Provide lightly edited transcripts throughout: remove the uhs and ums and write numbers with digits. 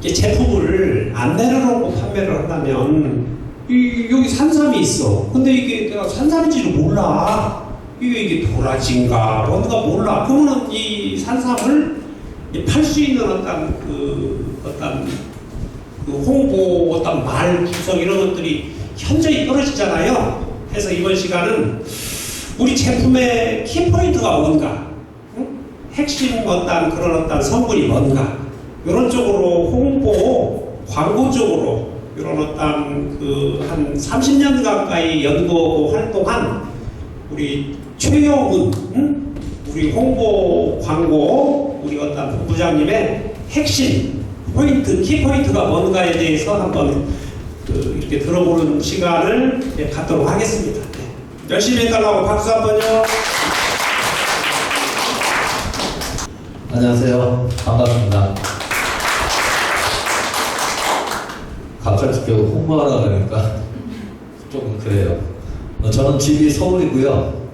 이 제품을 안 내려놓고 판매를 한다면 여기 산삼이 있어. 근데 이게 내가 산삼인지를 몰라. 이게 도라지인가 뭔가 몰라. 그러면 이 산삼을 팔 수 있는 어떤 홍보, 어떤 말 구성 이런 것들이 현저히 떨어지잖아요. 그래서 이번 시간은 우리 제품의 키포인트가 뭔가, 핵심 어떤 그런 어떤 성분이 뭔가, 이런 쪽으로 홍보, 광고적으로 이런 어떤 한 30년 가까이 연구 활동한 우리 최영훈, 우리 홍보 광고 우리 어떤 본부장님의 핵심 포인트, 키포인트가 뭔가에 대해서 한번 이렇게 들어보는 시간을 갖도록 하겠습니다. 네. 열심히 해달라고 박수 한번요. 안녕하세요. 반갑습니다. 갑자기 홍보하라 그러니까 조금 그래요. 저는 집이 서울이고요.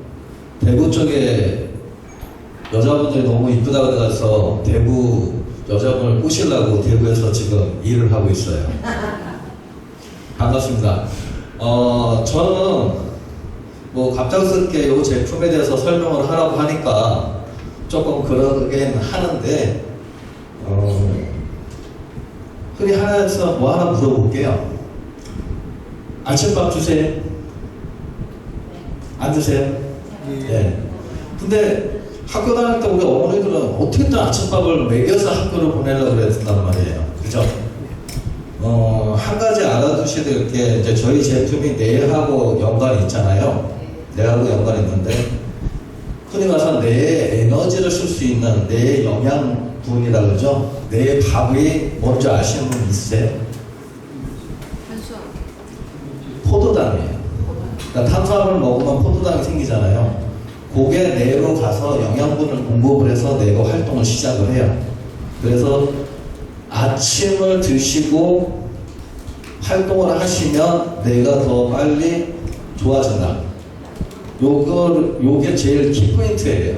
대구 쪽에 여자분들이 너무 이쁘다 그래서 대구 여자분을 꼬시려고 대구에서 지금 일을 하고 있어요. 반갑습니다. 저는 뭐 갑작스럽게 이 제품에 대해서 설명을 하라고 하니까 조금 그러긴 하는데 흔히 하나에서 뭐 하나 물어볼게요. 아침밥 주세요? 안 주세요? 네. 근데 학교 다닐 때 우리 어머니들은 어떻게든 아침밥을 먹여서 학교를 보내려고 그랬단 말이에요. 그죠? 한 가지 알아두셔야 될 게 이제 저희 제품이 뇌하고 연관이 있잖아요. 뇌하고 연관이 있는데 흔히 말해서 뇌의 에너지를 쓸 수 있는 뇌의 영양분이라 그러죠. 뇌의 밥이 뭔지 아시는 분 있으세요? 포도당이에요. 그러니까 탄수화물을 먹으면 포도당이 생기잖아요. 그게 뇌로 가서 영양분을 공급을 해서 뇌가 활동을 시작을 해요. 그래서 아침을 드시고 활동을 하시면 뇌가 더 빨리 좋아진다. 요게 제일 키포인트예요.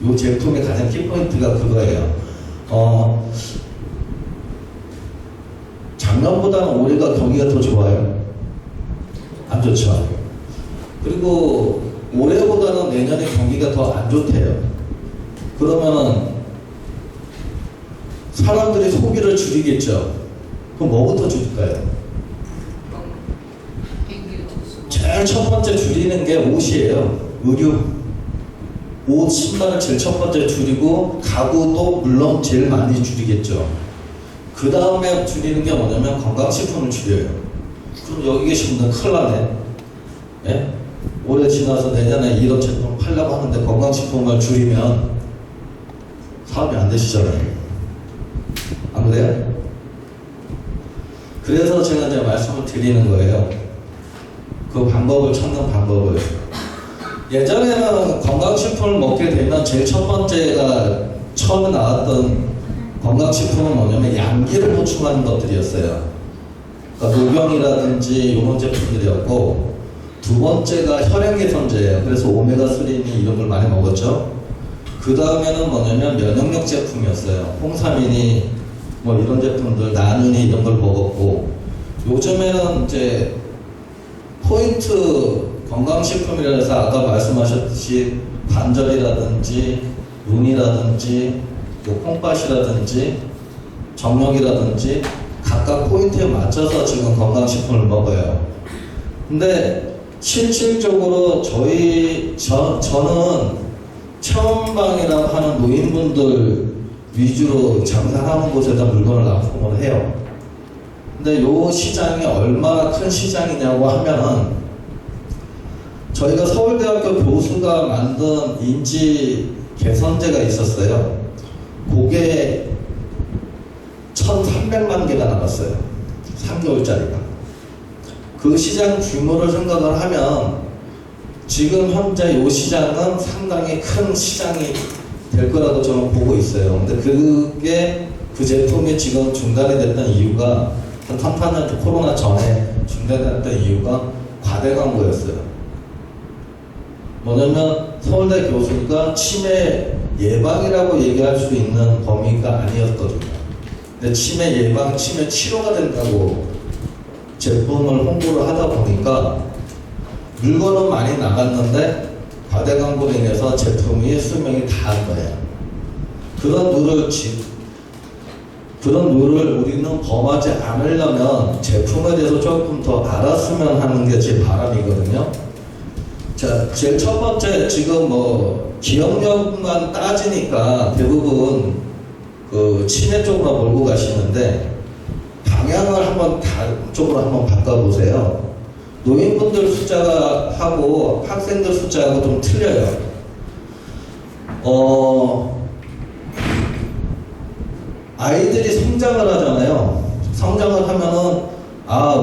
요 제품의 가장 키포인트가 그거예요. 작년보다는 올해가 경기가 더 좋아요. 안 좋죠. 그리고 올해보다는 내년에 경기가 더 안 좋대요. 그러면은 사람들이 소비를 줄이겠죠. 그럼 뭐부터 줄일까요? 제일 첫 번째 줄이는 게 옷이에요. 의류. 옷, 신발을 제일 첫 번째 줄이고 가구도 물론 제일 많이 줄이겠죠. 그 다음에 줄이는 게 뭐냐면 건강식품을 줄여요. 그럼 여기 계신 분들 큰일 나네. 예? 올해 지나서 내년에 이런 제품을 팔려고 하는데 건강식품을 줄이면 사업이 안 되시잖아요. 안 그래요? 그래서 제가 이제 말씀을 드리는 거예요. 그 방법을 찾는 방법을. 예전에는 건강식품을 먹게 되면 제일 첫 번째가 처음에 나왔던 건강식품은 뭐냐면 양기를 보충하는 것들이었어요. 그러니까 노병이라든지 이런 제품들이었고, 두 번째가 혈행 개선제예요. 그래서 오메가3니 이런 걸 많이 먹었죠. 그 다음에는 뭐냐면 면역력 제품이었어요. 홍삼이니 뭐 이런 제품들, 나누니 이런 걸 먹었고, 요즘에는 이제 포인트 건강식품이라 해서 아까 말씀하셨듯이 관절이라든지 눈이라든지 뭐 콩팥이라든지 정력이라든지 각각 포인트에 맞춰서 지금 건강식품을 먹어요. 근데 실질적으로 저는 체험방이라고 하는 노인분들 위주로 장사하는 곳에다 물건을 납품을 해요. 근데 요 시장이 얼마나 큰 시장이냐고 하면은 저희가 서울대학교 교수가 만든 인지 개선제가 있었어요. 그게 1,300만 개가 나갔어요. 3개월짜리가. 그 시장 규모를 생각을 하면 지금 현재 이 시장은 상당히 큰 시장이 될 거라고 저는 보고 있어요. 근데 그게 그 제품이 지금 중단이 됐던 이유가 한 3, 4년 코로나 전에 중단됐던 이유가 과대 광고였어요. 뭐냐면 서울대 교수가 치매 예방이라고 얘기할 수 있는 범위가 아니었거든요. 근데 치매 예방, 치매 치료가 된다고 제품을 홍보를 하다 보니까 물건은 많이 나갔는데 과대 광고로 인해서 제품이 수명이 다한 거예요. 그런 룰을 우리는 범하지 않으려면 제품에 대해서 조금 더 알았으면 하는 게 제 바람이거든요. 자, 제일 첫 번째, 지금 뭐 기억력만 따지니까 대부분 그 치매 쪽으로 몰고 가시는데 방향을 한번 다른 쪽으로 한번 바꿔보세요. 노인분들 숫자가 하고 학생들 숫자하고 좀 틀려요. 아이들이 성장을 하잖아요. 성장을 하면은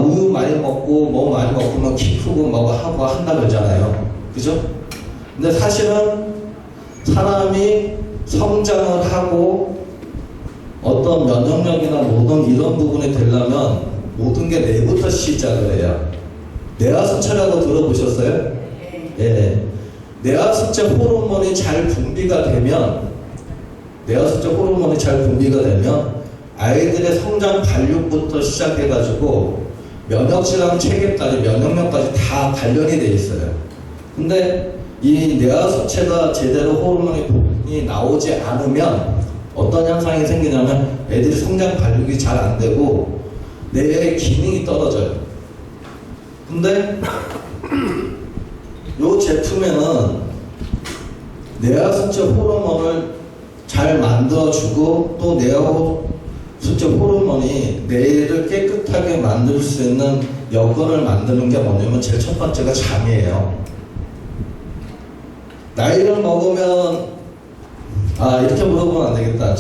우유 많이 먹고 뭐 많이 먹으면 키 크고 뭐 하고 한다 그러잖아요. 그죠? 근데 사실은 사람이 성장을 하고 어떤 면역력이나 모든 이런 부분이 되려면 모든 게 뇌부터 시작을 해요. 뇌하수체라고 들어보셨어요? 예. 뇌하수체 호르몬이 잘 분비가 되면 아이들의 성장 발육부터 시작해가지고 면역질환 체계까지 면역력까지 다 관련이 돼 있어요. 근데 이 뇌하수체가 제대로 호르몬이 나오지 않으면 어떤 현상이 생기냐면 애들이 성장 발육이 잘 안 되고 뇌의 기능이 떨어져요. 근데 이 제품에는 뇌하수체 호르몬을 잘 만들어주고 또 뇌하수체 호르몬이 뇌를 깨끗하게 만들 수 있는 여건을 만드는 게 뭐냐면 제일 첫 번째가 잠이에요. 나이를 먹으면 이렇게 물어보면 안 되겠다.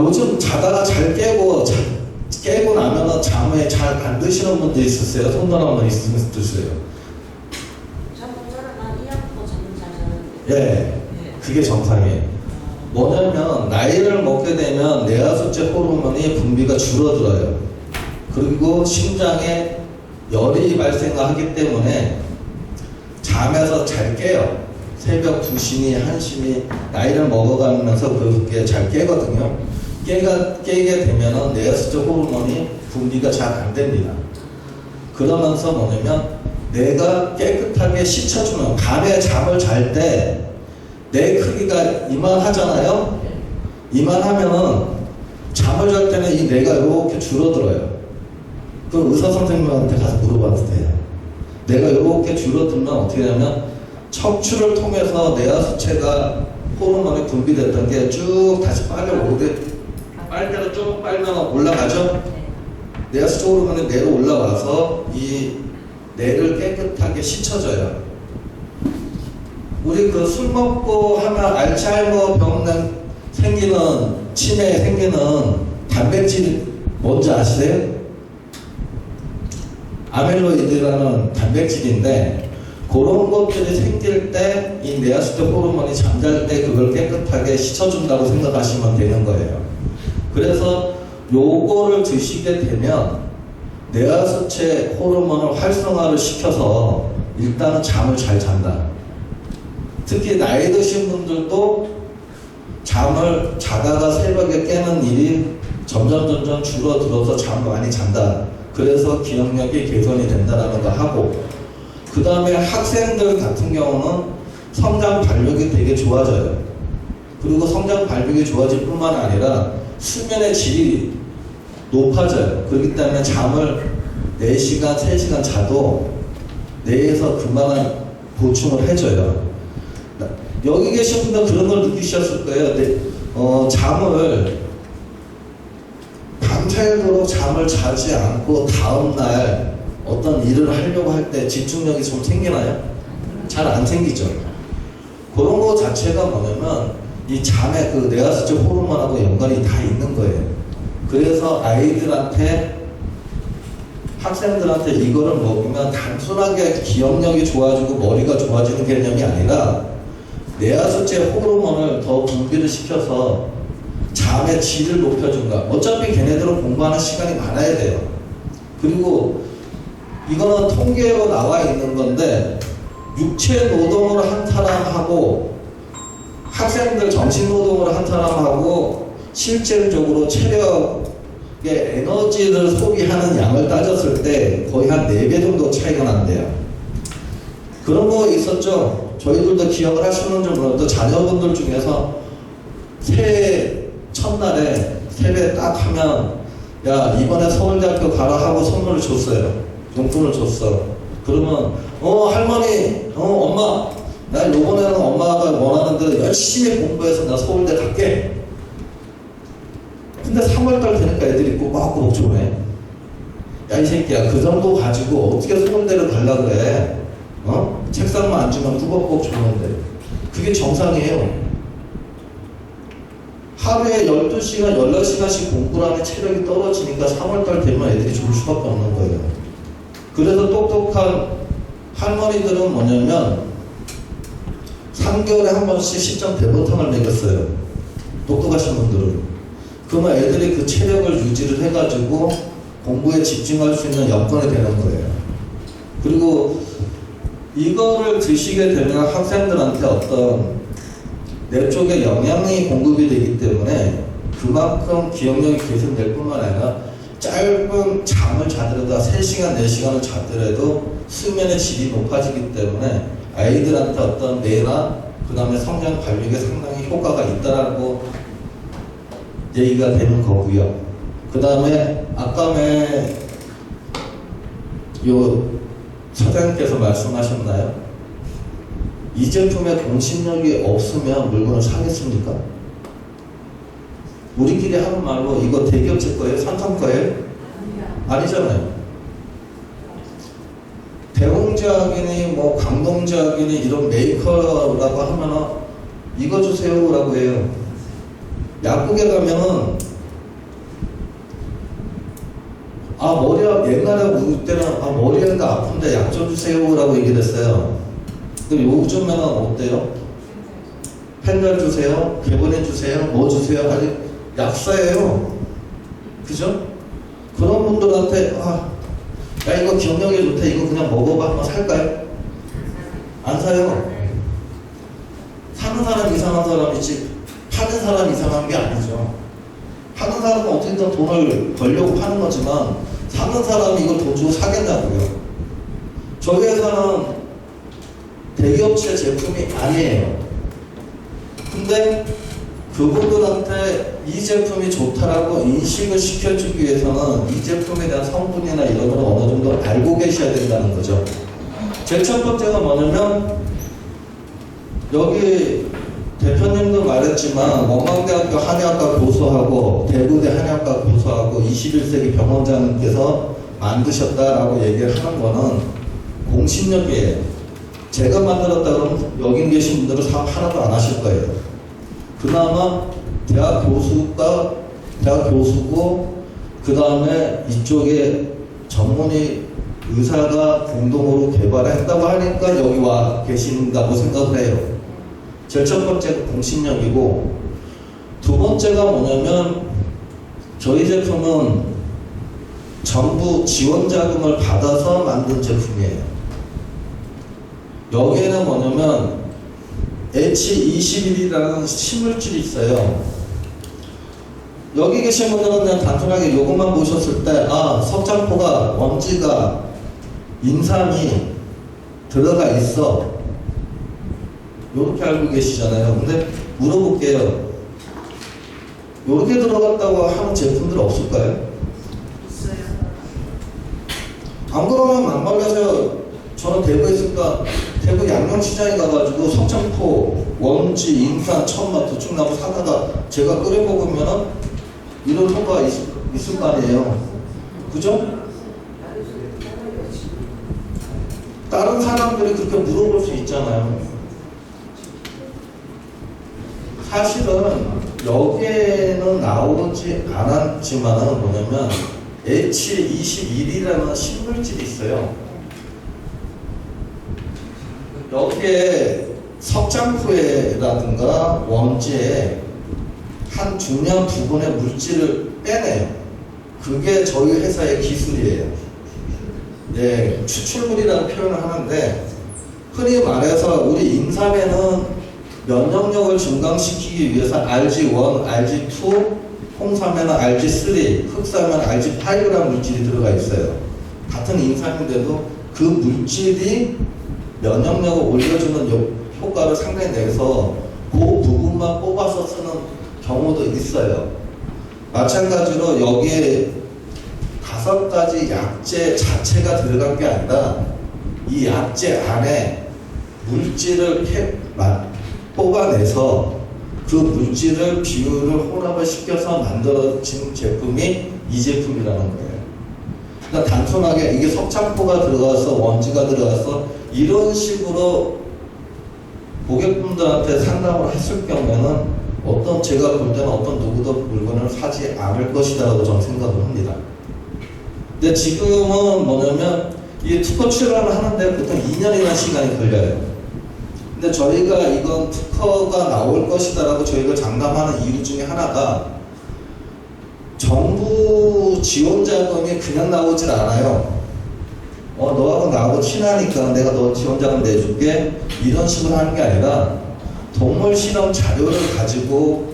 요즘 자다가 잘 깨고 나면은 잠에 잘 안 드시는 분도 있으세요? 손 하나만 있으면 드세요. 저는 한 2년 정도 잠을 잘 자는데. 예, 그게 정상이에요. 뭐냐면 나이를 먹게 되면 뇌하수체 호르몬이 분비가 줄어들어요. 그리고 심장에 열이 발생하기 때문에 잠에서 잘 깨요. 새벽 2시니 1시니 나이를 먹어가면서 그렇게 잘 깨거든요. 깨게 되면은 뇌하수체 호르몬이 분비가 잘 안 됩니다. 그러면서 뭐냐면 뇌가 깨끗하게 씻어주는, 밤에 잠을 잘 때 뇌 크기가 이만하잖아요. 이만하면은 잠을 잘 때는 이 뇌가 이렇게 줄어들어요. 그럼 의사 선생님한테 가서 물어봐도 돼요. 뇌가 이렇게 줄어들면 어떻게 되냐면 척추를 통해서 뇌하수체가 호르몬이 분비됐던 게 쭉 다시 빨대로 쭉 빨면 올라가죠? 뇌하수체 호르몬이 뇌로 올라와서 이 뇌를 깨끗하게 씻어줘요. 우리 술 먹고 하면 알츠하이머 병 생기는, 치매 생기는 단백질 뭔지 아시세요? 아밀로이드라는 단백질인데 그런 것들이 생길 때 이 뇌하수체 호르몬이 잠잘 때 그걸 깨끗하게 씻어준다고 생각하시면 되는 거예요. 그래서 요거를 드시게 되면 뇌하수체 호르몬을 활성화를 시켜서 일단은 잠을 잘 잔다. 특히 나이 드신 분들도 잠을 자다가 새벽에 깨는 일이 점점 줄어들어서 잠을 많이 잔다. 그래서 기억력이 개선이 된다는 거 하고, 그 다음에 학생들 같은 경우는 성장 발육이 되게 좋아져요. 그리고 성장 발육이 좋아질 뿐만 아니라 수면의 질이 높아져요. 그렇기 때문에 잠을 4시간, 3시간 자도 뇌에서 금방 보충을 해줘요. 여기 계신 분들 그런 걸 느끼셨을 거예요. 잠을 밤새도록 잠을 자지 않고 다음날 어떤 일을 하려고 할 때 집중력이 좀 생기나요? 잘 안 생기죠. 그런 거 자체가 뭐냐면 이 잠의 그 뇌하수체 호르몬하고 연관이 다 있는 거예요. 그래서 아이들한테, 학생들한테 이거를 먹으면 단순하게 기억력이 좋아지고 머리가 좋아지는 개념이 아니라 뇌하수체 호르몬을 더 분비를 시켜서 잠의 질을 높여준다. 어차피 걔네들은 공부하는 시간이 많아야 돼요. 그리고 이거는 통계로 나와 있는 건데 육체 노동을 한 사람하고 학생들 정신노동을 한 사람하고 실질적으로 체력의 에너지를 소비하는 양을 따졌을 때 거의 한 4배 정도 차이가 난대요. 그런 거 있었죠. 저희들도 기억을 하시는지 몰라도 자녀분들 중에서 새해 첫날에 세배 딱 하면 야 이번에 서울대학교 가라 하고 선물을 줬어요. 용돈을 줬어. 그러면 할머니 엄마 나 요번에는 엄마가 원하는 대로 열심히 공부해서 나 서울대 갈게. 근데 3월달 되니까 애들이 꼬박꼬박 좋아해. 야 이 새끼야 그 정도 가지고 어떻게 서울대를 갈라 그래. 책상만 앉으면 꾸벅꾸벅 좋은데 그게 정상이에요. 하루에 12시간, 16시간씩 공부를 하면 체력이 떨어지니까 3월달 되면 애들이 좋을 수밖에 없는 거예요. 그래서 똑똑한 할머니들은 뭐냐면 3개월에 한 번씩 시점 대보탕을 매겼어요. 똑똑하신 분들은. 그러면 애들이 그 체력을 유지를 해가지고 공부에 집중할 수 있는 여건이 되는 거예요. 그리고 이거를 드시게 되면 학생들한테 어떤 뇌 쪽에 영양이 공급이 되기 때문에 그만큼 기억력이 개선될 뿐만 아니라 짧은 잠을 자더라도 3시간, 4시간을 자더라도 수면의 질이 높아지기 때문에 아이들한테 어떤 뇌나 그 다음에 성장 발육에 상당히 효과가 있다라고 얘기가 되는 거고요. 그 다음에 아까 요 사장님께서 말씀하셨나요? 이 제품에 공신력이 없으면 물건을 사겠습니까? 우리끼리 하는 말로 이거 대기업체 거예요? 삼성 거예요? 아니잖아요. 대웅제약이니 뭐 강동제약이니 이런 메이커라고 하면은 이거 주세요 라고 해요. 약국에 가면은 옛날에 우리 때는 머리가 아픈데 약 좀 주세요 라고 얘기를 했어요. 근데 요즘에는 어때요? 펜달 주세요? 개본인 주세요? 뭐 주세요? 아니 약사예요. 그죠? 그런 분들한테 야 이거 기억력이 좋다 이거 그냥 먹어봐 한번 살까요? 안 사요. 사는 사람 이상한 사람이지 파는 사람 이상한 게 아니죠. 파는 사람은 어떻게든 돈을 벌려고 파는 거지만 사는 사람이 이걸 돈 주고 사겠냐고요. 저희 회사는 대기업체 제품이 아니에요. 근데 그분들한테 이 제품이 좋다라고 인식을 시켜주기 위해서는 이 제품에 대한 성분이나 이런 걸 어느 정도 알고 계셔야 된다는 거죠. 제일 첫 번째가 뭐냐면 여기 대표님도 말했지만 원광대학교 한의학과 교수하고 대구대 한의학과 교수하고 21세기 병원장님께서 만드셨다라고 얘기를 하는 거는 공신력이에요. 제가 만들었다 그러면 여기 계신 분들은 사업 하나도 안 하실 거예요. 그나마 대학 교수고 그 다음에 이쪽에 전문의 의사가 공동으로 개발했다고 하니까 여기 와 계신다고 생각을 해요. 제일 첫 번째가 공신력이고 두 번째가 뭐냐면 저희 제품은 정부 지원 자금을 받아서 만든 제품이에요. 여기에는 뭐냐면 H21이라는 식물질이 있어요. 여기 계신 분들은 그냥 단순하게 이것만 보셨을 때 석장포가 원지가 인삼이 들어가 있어 이렇게 알고 계시잖아요. 근데 물어볼게요. 이렇게 들어갔다고 하는 제품들 없을까요? 있어요. 안 그러면 막말려서 저는 대구에 있으니까 대구 양념시장에 가가지고 석창포, 원지, 인삼, 천마, 두충나무 사다가 제가 끓여 먹으면 이런 효과가 있을 거 아니에요. 그죠? 다른 사람들이 그렇게 물어볼 수 있잖아요. 사실은 여기에는 나오지 않았지만은 뭐냐면 H21이라는 식물질이 있어요. 여기에 석장포에라든가 원지에 한 중량 두 번의 물질을 빼내요. 그게 저희 회사의 기술이에요. 추출물이라는 표현을 하는데 흔히 말해서 우리 인삼에는 면역력을 증강시키기 위해서 RG1, RG2, 홍삼에는 RG3, 흑삼에는 RG5라는 물질이 들어가 있어요. 같은 인삼인데도 그 물질이 면역력을 올려주는 효과를 상당히 내서 그 부분만 뽑아서 쓰는 경우도 있어요. 마찬가지로 여기에 5가지 약재 자체가 들어간 게 아니라 이 약재 안에 물질을 뽑아내서 그 물질을 비율을 혼합을 시켜서 만들어진 제품이 이 제품이라는 거예요. 그러니까 단순하게 이게 석창포가 들어가서 원지가 들어가서 이런 식으로 고객분들한테 상담을 했을 경우에는 제가 볼 때는 어떤 누구도 물건을 사지 않을 것이라고 저는 생각을 합니다. 근데 지금은 뭐냐면 이 특허 출원을 하는데 보통 2년이나 시간이 걸려요. 근데 저희가 이건 특허가 나올 것이다라고 저희가 장담하는 이유 중에 하나가 정부 지원 자금이 그냥 나오질 않아요. 너하고 나하고 친하니까 내가 너 지원 자금 내줄게 이런 식으로 하는 게 아니라 동물 실험 자료를 가지고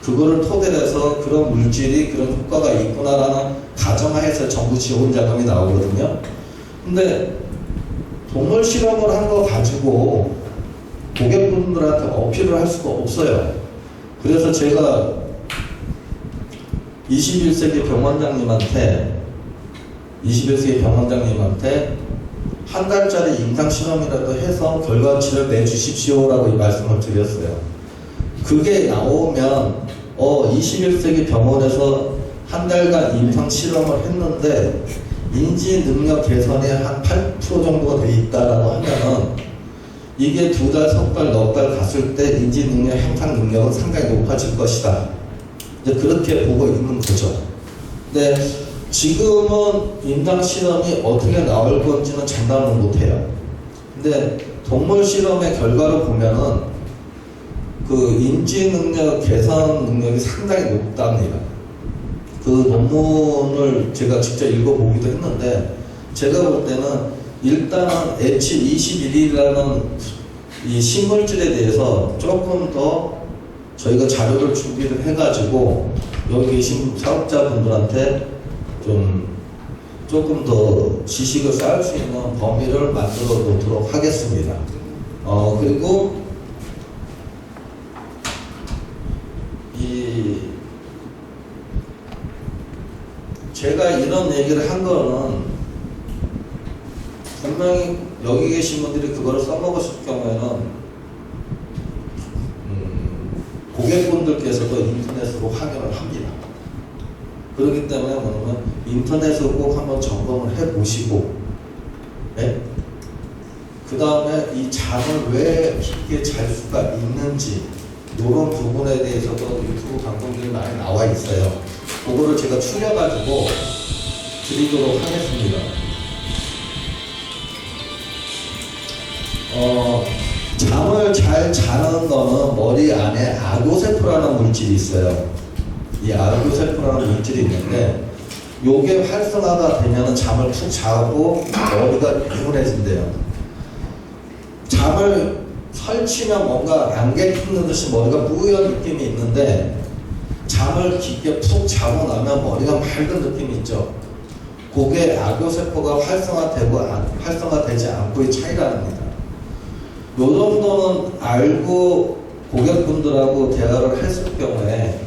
그거를 토대로 해서 그런 물질이 그런 효과가 있구나라는 가정하에서 정부 지원 자금이 나오거든요. 근데 동물 실험을 한 거 가지고 고객분들한테 어필을 할 수가 없어요. 그래서 제가 21세기 병원장님한테 한 달짜리 임상 실험이라도 해서 결과치를 내주십시오라고 이 말씀을 드렸어요. 그게 나오면 21세기 병원에서 한 달간 임상 실험을 했는데 인지 능력 개선에 한 8% 정도가 돼 있다라고 하면은 이게 2달, 3달, 4달 갔을 때 인지 능력 향상 능력은 상당히 높아질 것이다. 이제 그렇게 보고 있는 거죠. 근데 지금은 임상 실험이 어떻게 나올 건지는 장담을 못해요. 근데 동물 실험의 결과를 보면은 그 인지 능력 개선 능력이 상당히 높답니다. 그 논문을 제가 직접 읽어보기도 했는데 제가 볼 때는 일단은 H21이라는 이 신물질에 대해서 조금 더 저희가 자료를 준비를 해가지고 여기 계신 사업자분들한테 조금 더 지식을 쌓을 수 있는 범위를 만들어 놓도록 하겠습니다. 그리고 제가 이런 얘기를 한 거는 분명히 여기 계신 분들이 그거를 써먹으실 경우에는 고객분들께서도 인터넷으로 확인을 합니다. 그렇기 때문에 뭐냐면 인터넷으로 꼭 한번 점검을 해보시고 그 다음에 이 잠을 왜 깊게 잘 수가 있는지 이런 부분에 대해서도 유튜브 방송들이 많이 나와 있어요. 그거를 제가 추려가지고 드리도록 하겠습니다. 잠을 잘 자는 거는 머리 안에 아교세포라는 물질이 있어요. 이 아교세포라는 물질이 있는데 요게 활성화가 되면 잠을 푹 자고 머리가 개운해진대요. 잠을 설치면 뭔가 안개 낀 듯이 머리가 뿌연 느낌이 있는데 잠을 깊게 푹 자고 나면 머리가 맑은 느낌이 있죠. 그게 아교세포가 활성화되고 활성화되지 않고의 차이라는 겁니다. 요 정도는 알고 고객분들하고 대화를 했을 경우에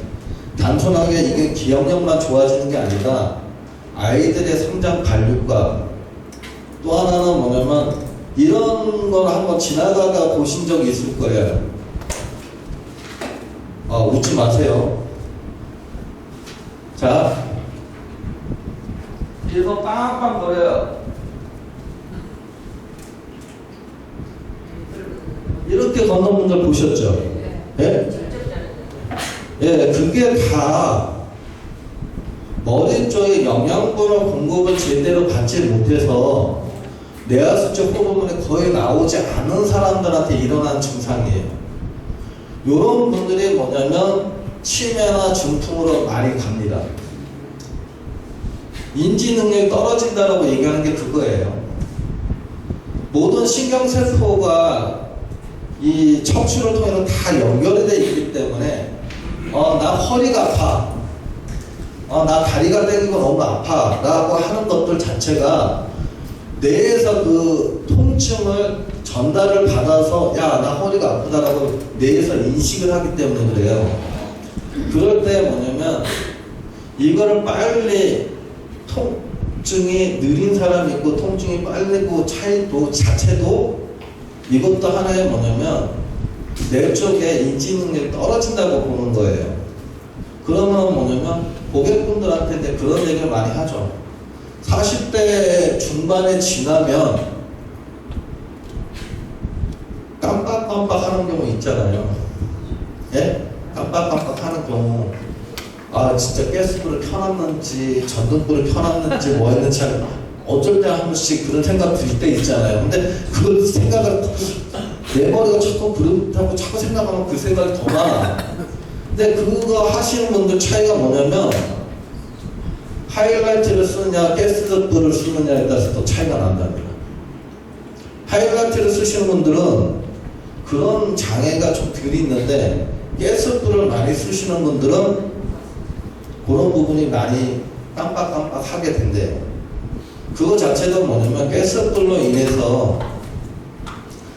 단순하게 이게 기억력만 좋아지는 게 아니라 아이들의 성장 발육과 또 하나는 뭐냐면 이런 걸 한번 지나가다 보신 적이 있을 거예요. 웃지 마세요. 자, 뒤에서 빵빵거려요. 이렇게 걷는 분들 보셨죠? 예? 예, 그게 다 머리 쪽에 영양분을 공급을 제대로 받지 못해서 뇌하수체 호르몬이 거의 나오지 않는 사람들한테 일어난 증상이에요. 이런 분들이 뭐냐면 치매나 중풍으로 많이 갑니다. 인지 능력이 떨어진다라고 얘기하는 게 그거예요. 모든 신경세포가 이 척추를 통해서 다 연결이 되어 있기 때문에 나 허리가 아파, 나 다리가 땡기고 너무 아파 라고 하는 것들 자체가 뇌에서 그 통증을 전달을 받아서 야, 나 허리가 아프다라고 뇌에서 인식을 하기 때문에 그래요. 그럴 때 뭐냐면 이거를 빨리 통증이 느린 사람이 있고 통증이 빠르고 차이도 자체도 이것도 하나의 뭐냐면 뇌 쪽에 인지 능력이 떨어진다고 보는 거예요. 그러면 뭐냐면 고객분들한테 이제 그런 얘기를 많이 하죠. 40대 중반에 지나면 깜빡깜빡 하는 경우 있잖아요. 예? 깜빡깜빡 하는 경우. 진짜 가스불을 켜놨는지 전등불을 켜놨는지 뭐 했는지 어쩔 때 한 번씩 그런 생각 들 때 있잖아요. 근데 그 생각을 내 머리가 자꾸 그렇다고 자꾸 생각하면 그 생각이 더 많아. 근데 그거 하시는 분들 차이가 뭐냐면 하이라이트를 쓰느냐 가스불을 쓰느냐에 따라서 또 차이가 난답니다. 하이라이트를 쓰시는 분들은 그런 장애가 좀 덜 있는데 가스불을 많이 쓰시는 분들은 그런 부분이 많이 깜빡깜빡 하게 된대요. 그거 자체도 뭐냐면 가스불로 인해서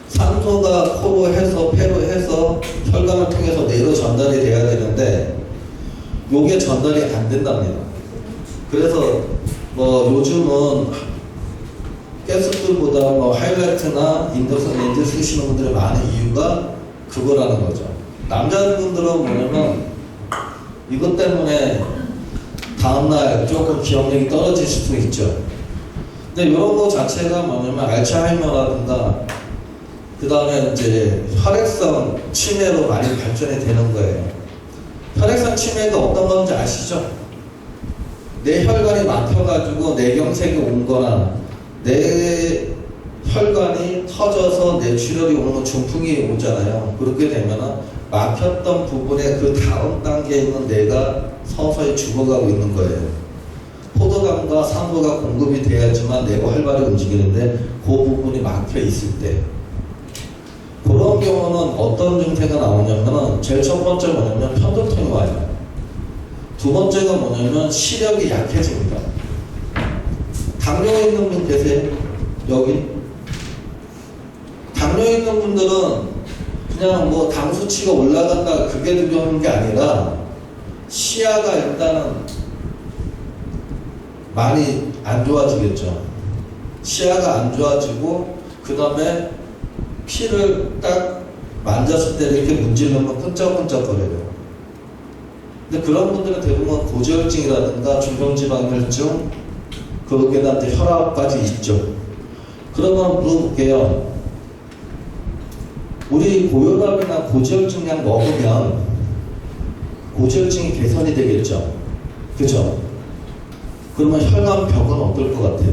산소가 코로 해서 폐로 해서 혈관을 통해서 뇌로 전달이 돼야 되는데 요게 전달이 안 된답니다. 그래서 뭐 요즘은 가스불보다 뭐 하이라이트나 인덕션 렌즈 쓰시는 분들이 많은 이유가 그거라는 거죠. 남자분들은 뭐냐면 이것 때문에 다음날 조금 기억력이 떨어질 수도 있죠. 근데 이런 거 자체가 뭐냐면 알츠하이머라든가 그 다음에 이제 혈액성 치매로 많이 발전이 되는 거예요. 혈액성 치매가 어떤 건지 아시죠? 내 혈관이 막혀가지고 뇌경색이 온 거나 내 혈관이 터져서 뇌출혈이 오는 건 중풍이 오잖아요. 그렇게 되면은 막혔던 부분에 그 다음 단계에 있는 뇌가 서서히 죽어가고 있는 거예요. 포도당과 산소가 공급이 돼야지만 뇌가 활발히 움직이는데 그 부분이 막혀 있을 때 그런 경우는 어떤 증세가 나오냐면은 제일 첫 번째 뭐냐면 편도통이 와요. 두 번째가 뭐냐면 시력이 약해집니다. 당뇨 있는 분 계세요? 여기? 당뇨 있는 분들은 그냥 뭐 당 수치가 올라간다 그게 두려운 게 아니라 시야가 일단은 많이 안 좋아지겠죠. 시야가 안 좋아지고 그 다음에 피를 딱 만졌을 때 이렇게 문지르면 끈적끈적거려요. 근데 그런 분들은 대부분 고지혈증이라든가 중성지방혈증 거기에다 혈압까지 있죠. 그러면 물어볼게요. 우리 고혈압이나 고지혈증약 먹으면 고지혈증이 개선이 되겠죠. 그죠? 그러면 혈관벽은 어떨 것 같아요?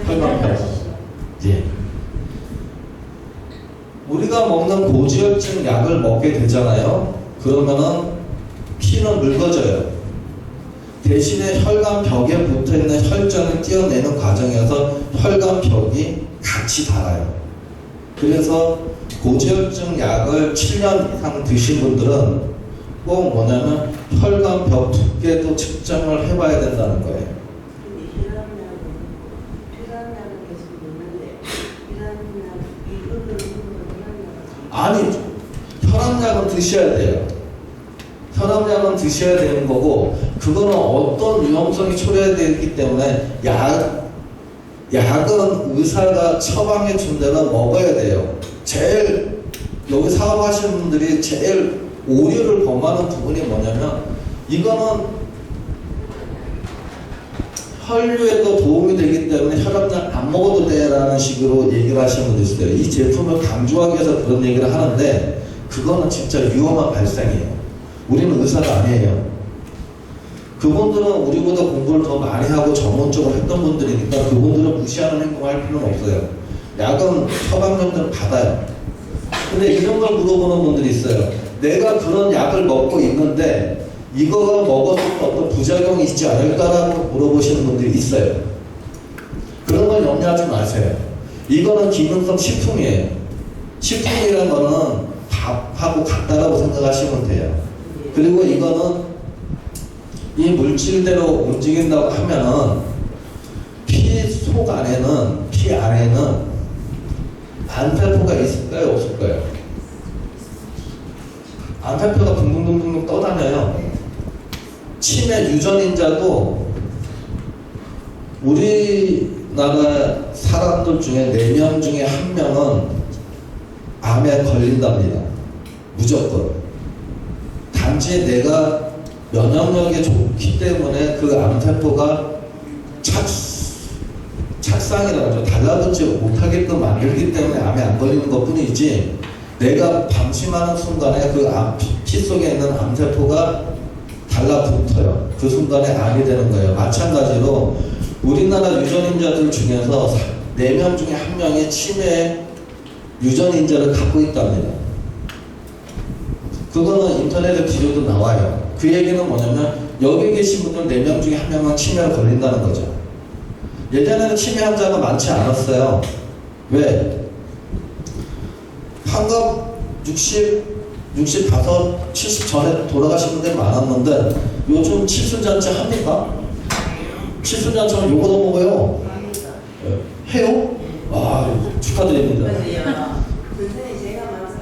혈관벽. 예. 우리가 먹는 고지혈증 약을 먹게 되잖아요. 그러면은 피는 묽어져요. 대신에 혈관벽에 붙어있는 혈전을 떼어내는 과정에서 혈관벽이 같이 닳아요. 그래서 고지혈증 약을 7년 이상 드신 분들은 꼭 뭐냐면 혈관벽 두께도 측정을 해봐야 된다는 거예요. 아니, 혈압약은 드셔야 돼요. 혈압약은 드셔야 되는 거고 그거는 어떤 위험성이 초래되기 때문에 약은 의사가 처방해 준 대로 먹어야 돼요. 제일 여기 사업하시는 분들이 제일 오류를 범하는 부분이 뭐냐면 이거는 혈류에도 도움이 되기 때문에 혈압약 안 먹어도 돼라는 식으로 얘기를 하시는 분들 있어요. 이 제품을 강조하기 위해서 그런 얘기를 하는데 그거는 진짜 위험한 발상이에요. 우리는 의사가 아니에요. 그분들은 우리보다 공부를 더 많이 하고 전문적으로 했던 분들이니까 그분들은 무시하는 행동을 할 필요는 없어요. 약은 처방전들은 받아요. 근데 이런 걸 물어보는 분들이 있어요. 내가 그런 약을 먹고 있는데 이거가 먹었을 때 어떤 부작용이 있지 않을까라고 물어보시는 분들이 있어요. 그런 건 염려하지 마세요. 이거는 기능성 식품이에요. 식품이라는 거는 밥하고 같다라고 생각하시면 돼요. 그리고 이거는 이 물질대로 움직인다고 하면은 피 속 안에는, 피 안에는 암세포가 있을까요? 없을까요? 암세포가 둥둥둥둥 떠다녀요. 치매 유전인자도 우리나라 사람들 중에 4명 중에 1명은 암에 걸린답니다. 무조건. 단지 내가 면역력이 좋기 때문에 그 암세포가 착상이라고 하죠. 달라붙지 못하게끔 만들기 때문에 암에 안 걸리는 것 뿐이지, 내가 방심하는 순간에 그 피 속에 있는 암세포가 달라붙어요. 그 순간에 암이 되는 거예요. 마찬가지로 우리나라 유전인자들 중에서 4명 중에 1명이 치매 유전인자를 갖고 있답니다. 그거는 인터넷에 기록도 나와요. 그 얘기는 뭐냐면 여기 계신 분들 4명 중에 1명은 치매에 걸린다는 거죠. 예전에는 치매 환자가 많지 않았어요. 왜? 환갑 60, 65, 70 전에 돌아가신 분들이 많았는데 요즘 칠순잔치 합니까? 칠순잔치는 요거도 먹어요. 해요? 아, 축하드립니다. 맞아요. 선생님 제가 말씀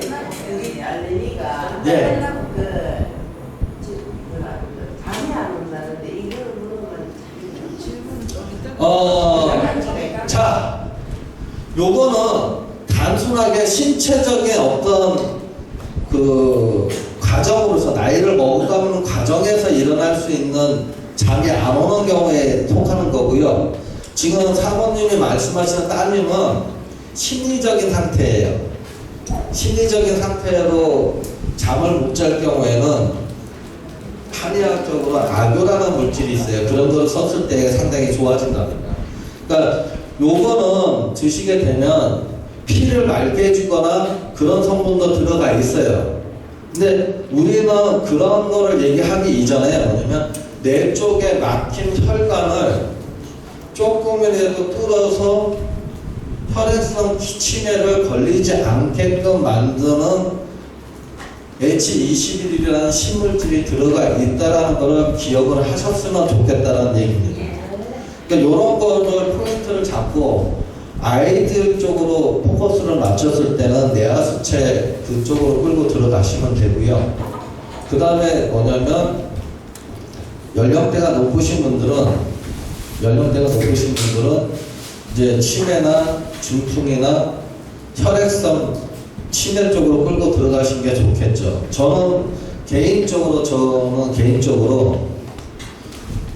옛날 여기 알레리가 네. 잠이 안 온다는데 이걸 물어보면 자, 요거는 단순하게 신체적인 어떤 그 과정으로서 나이를 먹어가는 과정에서 일어날 수 있는 잠이 안 오는 경우에 속하는 거고요. 지금 사모님이 말씀하시는 따님은 심리적인 상태예요. 심리적인 상태로 잠을 못 잘 경우에는 한의학적으로 악효라는 물질이 있어요. 그런 걸 썼을 때 상당히 좋아진답니다. 그러니까 요거는 드시게 되면 피를 맑게 해주거나 그런 성분도 들어가 있어요. 근데 우리는 그런 거를 얘기하기 이전에 뭐냐면 뇌 쪽에 막힌 혈관을 조금이라도 뚫어서 혈액성 치매를 걸리지 않게끔 만드는 H21이라는 신물질이 들어가 있다는 것을 기억을 하셨으면 좋겠다는 얘기입니다. 그러니까 이런 거를 포인트를 잡고 아이들 쪽으로 포커스를 맞췄을 때는 뇌하수체 그쪽으로 끌고 들어가시면 되고요. 그 다음에 뭐냐면 연령대가 높으신 분들은 이제 치매나 중풍이나 혈액성 치매 쪽으로 끌고 들어가시는 게 좋겠죠. 저는 개인적으로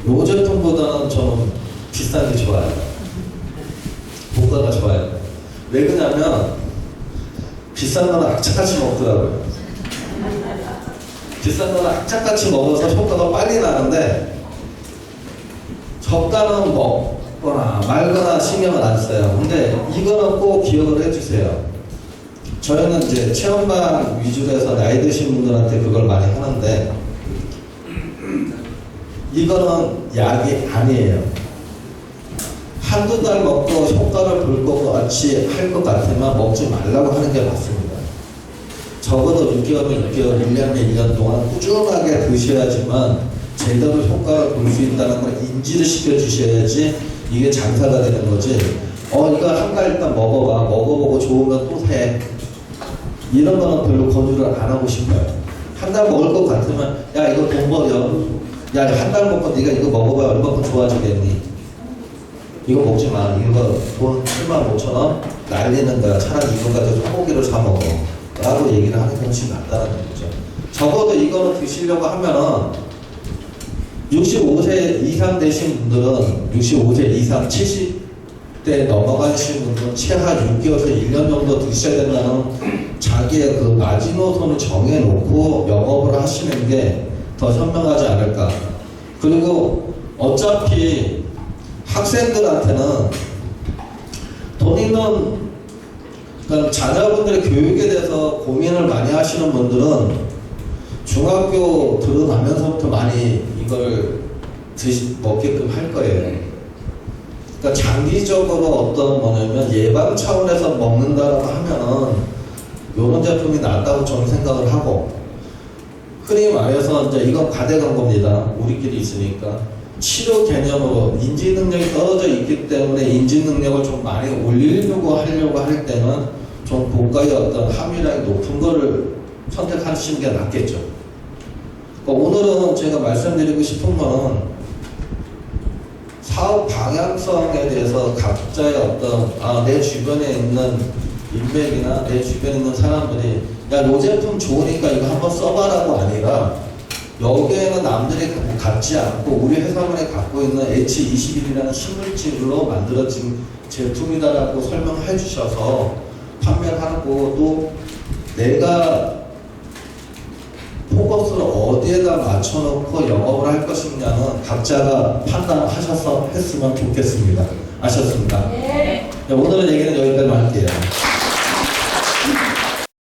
요 제품보다는 저는 비싼 게 좋아요. 고가가 좋아요. 왜 그러냐면 비싼 거는 악착같이 먹더라고요. 비싼 거는 악착같이 먹어서 효과가 빨리 나는데 저가는 먹거나 말거나 신경을 안 써요. 근데 이거는 꼭 기억을 해주세요. 저희는 이제 체험반 위주로 해서 나이 드신 분들한테 그걸 많이 하는데 이거는 약이 아니에요. 한두 달 먹고 효과를 볼 것 같이 할 것 같으면 먹지 말라고 하는 게 맞습니다. 적어도 6개월이면 6개월, 1년이면 1년 동안 꾸준하게 드셔야지만 제대로 효과를 볼 수 있다는 걸 인지를 시켜주셔야지 이게 장사가 되는 거지. 이거 한 달 일단 먹어봐. 먹어보고 좋으면 또 해. 이런 거는 별로 권유를 안 하고 싶어요. 한 달 먹을 것 같으면 야 이거 돈 버려. 야 한 달 먹고 네가 이거 먹어봐야 얼마큼 좋아지겠니? 이거 먹지 마. 이거 돈 75,000원 날리는 거야. 차라리 이거 가지고 소고기를 사 먹어. 라고 얘기를 하는 게 훨씬 낫다는 거죠. 적어도 이거는 드시려고 하면은 65세 이상 되신 분들은 65세 이상 70대 넘어가신 분들은 최하 6개월에서 1년 정도 드셔야 된다는 자기의 그 마지노선을 정해놓고 영업을 하시는 게 더 현명하지 않을까. 그리고 어차피 학생들한테는 돈 있는 그러니까 자녀분들의 교육에 대해서 고민을 많이 하시는 분들은 중학교 들어가면서부터 많이 이걸 먹게끔 할 거예요. 그러니까 장기적으로 어떤 뭐냐면 예방 차원에서 먹는다라고 하면은 이런 제품이 낫다고 저는 생각을 하고, 흔히 말해서 이제 이건 과대 광고입니다. 우리끼리 있으니까 치료 개념으로 인지 능력이 떨어져 있기 때문에 인지 능력을 좀 많이 올리려고 하려고 할 때는 좀 고가의 어떤 함유량이 높은 거를 선택하시는 게 낫겠죠. 그러니까 오늘은 제가 말씀드리고 싶은 거는 사업 방향성에 대해서 각자의 어떤 내 주변에 있는 인맥이나 내 주변에 있는 사람들이 야, 요 제품 좋으니까 이거 한번 써봐라고 아니라 여기에는 남들이 갖지 않고 우리 회사만이 갖고 있는 H21이라는 식물질로 만들어진 제품이다라고 설명해 주셔서 판매를 하고, 또 내가 포커스를 어디에다 맞춰놓고 영업을 할 것이냐는 각자가 판단하셔서 했으면 좋겠습니다. 아셨습니까? 네. 네, 오늘의 얘기는 여기까지 할게요.